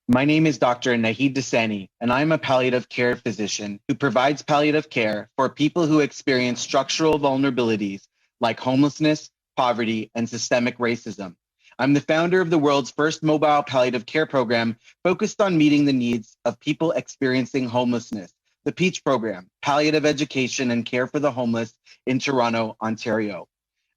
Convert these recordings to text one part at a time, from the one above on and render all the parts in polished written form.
My name is Dr. Naheed Dosani, and I'm a palliative care physician who provides palliative care for people who experience structural vulnerabilities like homelessness, poverty, and systemic racism. I'm the founder of the world's first mobile palliative care program focused on meeting the needs of people experiencing homelessness, the PEACH program, Palliative Education and Care for the Homeless in Toronto, Ontario.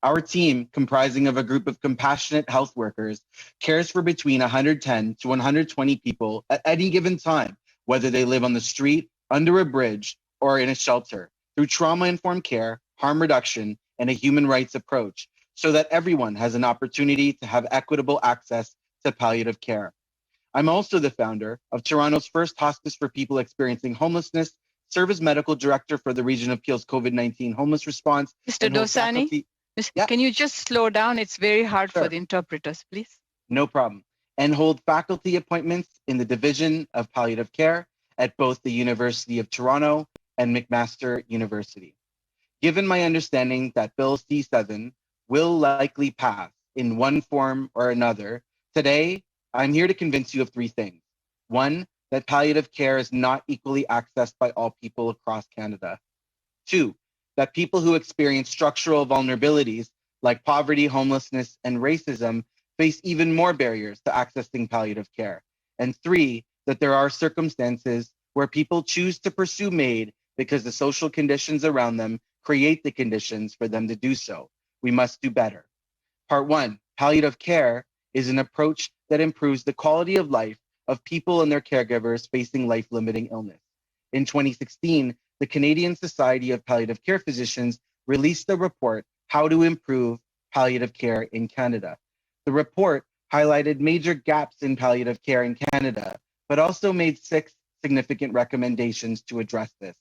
Our team, comprising of a group of compassionate health workers, cares for between 110 to 120 people at any given time, whether they live on the street, under a bridge, or in a shelter, through trauma-informed care, harm reduction, and a human rights approach, so that everyone has an opportunity to have equitable access to palliative care. I'm also the founder of Toronto's first hospice for people experiencing homelessness, serve as medical director for the Region of Peel's COVID-19 homeless response, Mr. and hold Dosani, faculty. Yeah, can you just slow down? It's very hard for sure. the interpreters, please. No problem. And hold faculty appointments in the Division of Palliative Care at both the University of Toronto and McMaster University. Given my understanding that Bill C-7 will likely pass in one form or another, today I'm here to convince you of three things. One, that palliative care is not equally accessed by all people across Canada. Two, that people who experience structural vulnerabilities like poverty, homelessness, and racism face even more barriers to accessing palliative care. And three, that there are circumstances where people choose to pursue MAID because the social conditions around them create the conditions for them to do so. We must do better. Part one, palliative care is an approach that improves the quality of life of people and their caregivers facing life-limiting illness. In 2016, the Canadian Society of Palliative Care Physicians released a report, How to Improve Palliative Care in Canada. The report highlighted major gaps in palliative care in Canada, but also made 6 significant recommendations to address this.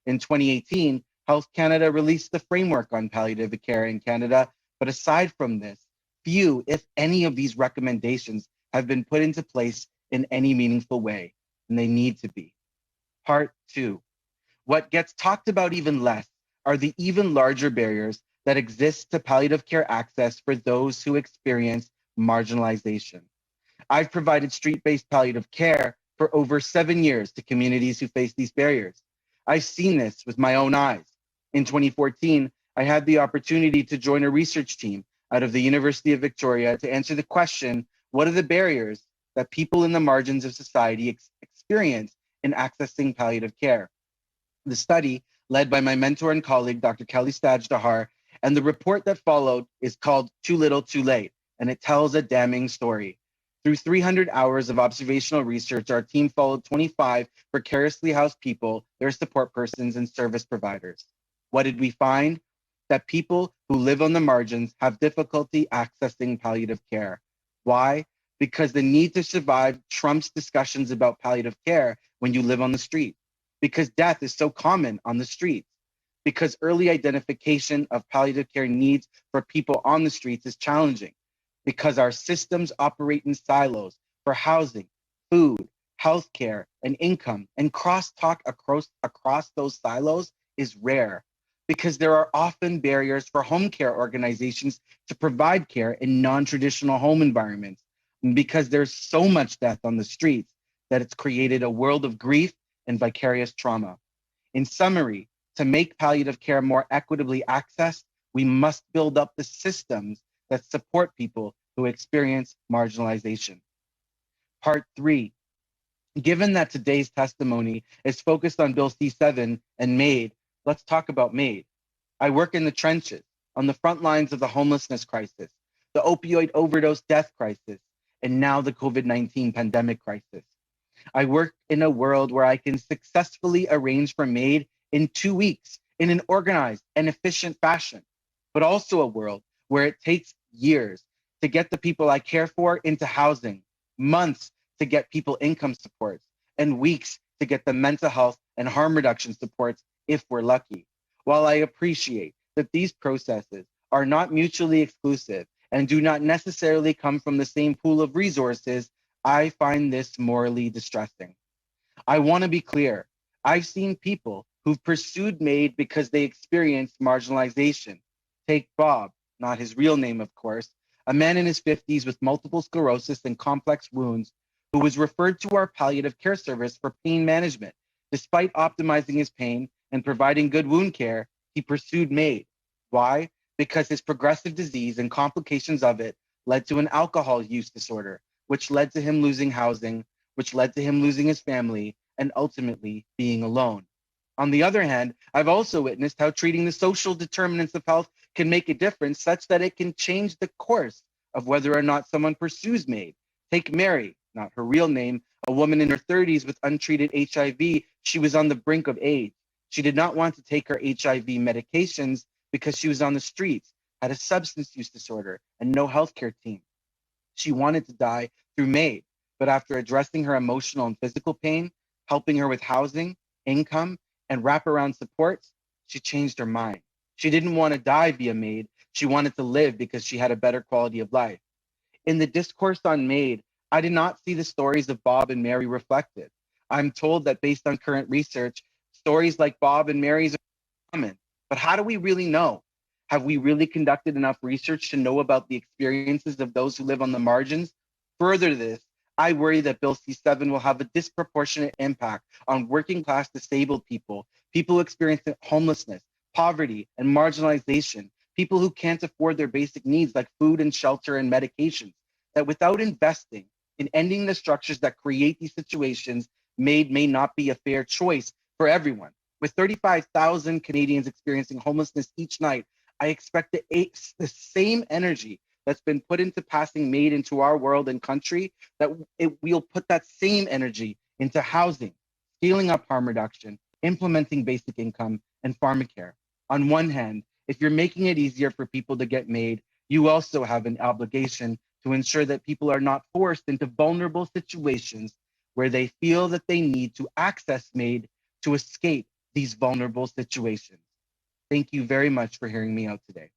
In 2018, Health Canada released the framework on palliative care in Canada, but aside from this, few, if any, of these recommendations have been put into place in any meaningful way, and they need to be. Part two, what gets talked about even less are the even larger barriers that exist to palliative care access for those who experience marginalization. I've provided street-based palliative care for over 7 years to communities who face these barriers. I've seen this with my own eyes. In 2014, I had the opportunity to join a research team out of the University of Victoria to answer the question, what are the barriers that people in the margins of society experience in accessing palliative care? The study, led by my mentor and colleague, Dr. Kelly Stajdahar, and the report that followed is called Too Little, Too Late, and it tells a damning story. Through 300 hours of observational research, our team followed 25 precariously housed people, their support persons, and service providers. What did we find? That people who live on the margins have difficulty accessing palliative care. Why? Because the need to survive trumps discussions about palliative care when you live on the street. Because death is so common on the streets. Because early identification of palliative care needs for people on the streets is challenging. Because our systems operate in silos for housing, food, healthcare, and income, and crosstalk across those silos is rare. Because there are often barriers for home care organizations to provide care in non-traditional home environments. And because there's so much death on the streets that it's created a world of grief and vicarious trauma. In summary, to make palliative care more equitably accessed, we must build up the systems that support people who experience marginalization. Part three, given that today's testimony is focused on Bill C-7 and MAID, let's talk about MAID. I work in the trenches, on the front lines of the homelessness crisis, the opioid overdose death crisis, and now the COVID-19 pandemic crisis. I work in a world where I can successfully arrange for MAID in 2 weeks in an organized and efficient fashion, but also a world where it takes years to get the people I care for into housing, months to get people income supports, and weeks to get the mental health and harm reduction supports if we're lucky. While I appreciate that these processes are not mutually exclusive and do not necessarily come from the same pool of resources, I find this morally distressing. I want to be clear. I've seen people who've pursued MAID because they experienced marginalization. Take Bob, not his real name, of course, a man in his 50s with multiple sclerosis and complex wounds who was referred to our palliative care service for pain management. Despite optimizing his pain and providing good wound care, he pursued MAID. Why? Because his progressive disease and complications of it led to an alcohol use disorder, which led to him losing housing, which led to him losing his family, and ultimately being alone. On the other hand, I've also witnessed how treating the social determinants of health can make a difference such that it can change the course of whether or not someone pursues MAID. Take Mary, not her real name, a woman in her 30s with untreated HIV. She was on the brink of AIDS. She did not want to take her HIV medications because she was on the streets, had a substance use disorder, and no healthcare team. She wanted to die through MAID, but after addressing her emotional and physical pain, helping her with housing, income, and wraparound supports, she changed her mind. She didn't want to die via MAID. She wanted to live because she had a better quality of life. In the discourse on MAID, I did not see the stories of Bob and Mary reflected. I'm told that based on current research, stories like Bob and Mary's are common. But how do we really know? Have we really conducted enough research to know about the experiences of those who live on the margins? Further to this, I worry that Bill C-7 will have a disproportionate impact on working class disabled people, people experiencing homelessness, poverty, and marginalization, people who can't afford their basic needs like food and shelter and medications, that without investing in ending the structures that create these situations, MAID may not be a fair choice for everyone. With 35,000 Canadians experiencing homelessness each night, I expect the same energy that's been put into passing MAID into our world and country, that we'll put that same energy into housing, scaling up harm reduction, implementing basic income, and pharmacare. On one hand, if you're making it easier for people to get MAID, you also have an obligation to ensure that people are not forced into vulnerable situations where they feel that they need to access MAID to escape these vulnerable situations. Thank you very much for hearing me out today.